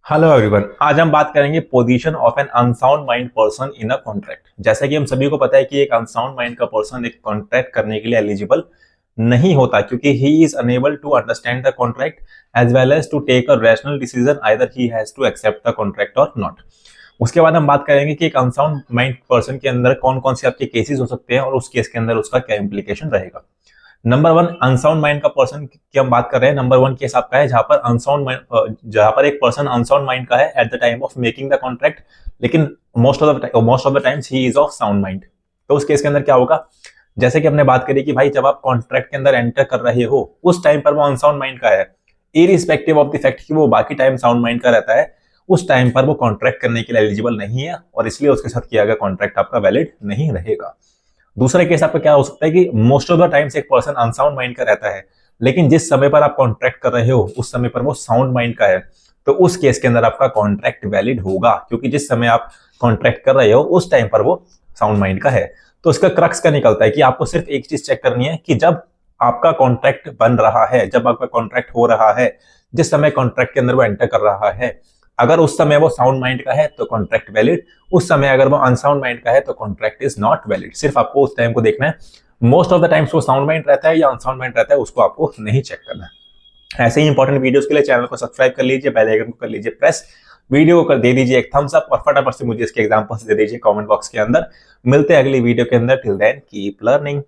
Hello everyone, आज हम बात करेंगे position of an unsound mind person in a contract. जैसा कि हम सभी को पता है कि एक अनसाउंड माइंड का पर्सन एक कॉन्ट्रैक्ट करने के लिए एलिजिबल नहीं होता, क्योंकि he is unable to understand the contract as well as to take a rational decision, either he has to accept the contract और नॉट। उसके बाद हम बात करेंगे कि एक अनसाउंड माइंड पर्सन के अंदर कौन कौन से आपके केसेस हो सकते हैं और उस केस के अंदर उसका क्या इंप्लीकेशन रहेगा। नंबर वन, अनसाउंड माइंड का पर्सन की हम बात कर रहे हैं। नंबर वन केस आपका है जहां पर एक पर्सन अनसाउंड माइंड का है at the time of making the contract, लेकिन most of the times he is of sound mind. तो उस केस के अंदर क्या होगा, जैसे कि हमने बात करी कि भाई जब आप कॉन्ट्रैक्ट के अंदर एंटर कर रहे हो उस टाइम पर वो अनसाउंड माइंड का है, इरिस्पेक्टिव ऑफ द फैक्ट कि वो बाकी टाइम साउंड माइंड का रहता है, उस टाइम पर वो कॉन्ट्रैक्ट करने के लिए एलिजिबल नहीं है और इसलिए उसके साथ किया गया कॉन्ट्रैक्ट आपका वैलिड नहीं रहेगा। दूसरा केस आपका क्या हो सकता है कि मोस्ट ऑफ द टाइम्स एक पर्सन अनसाउंड माइंड का रहता है, लेकिन जिस समय पर आप कॉन्ट्रैक्ट कर रहे हो उस समय पर वो साउंड माइंड का है, तो उस केस के अंदर आपका कॉन्ट्रैक्ट वैलिड होगा, क्योंकि जिस समय आप कॉन्ट्रैक्ट कर रहे हो उस टाइम पर वो साउंड माइंड का है। तो इसका क्रक्स क्या निकलता है कि आपको सिर्फ एक चीज चेक करनी है कि जब आपका कॉन्ट्रैक्ट बन रहा है, जब आपका कॉन्ट्रैक्ट हो रहा है, जिस समय कॉन्ट्रैक्ट के अंदर वो एंटर कर रहा है, अगर उस समय वो साउंड माइंड का है तो कॉन्ट्रैक्ट वैलिड, उस समय अगर वो अनसाउंड माइंड का है तो कॉन्ट्रैक्ट इज नॉट वैलिड। सिर्फ आपको उस टाइम को देखना है, मोस्ट ऑफ द टाइम्स वो साउंड माइंड रहता है या अनसाउंड माइंड रहता है उसको आपको नहीं चेक करना है। ऐसे ही इंपॉर्टेंट वीडियोस के लिए चैनल को सब्सक्राइब कर लीजिए, बेल आइकन को कर लीजिए प्रेस, वीडियो को कर दे दीजिए एक थम्स अप और फटाफट से मुझे इसके एग्जांपल्स दे दीजिए कमेंट बॉक्स के अंदर। मिलते हैं अगली वीडियो के अंदर, टिल देन कीप लर्निंग।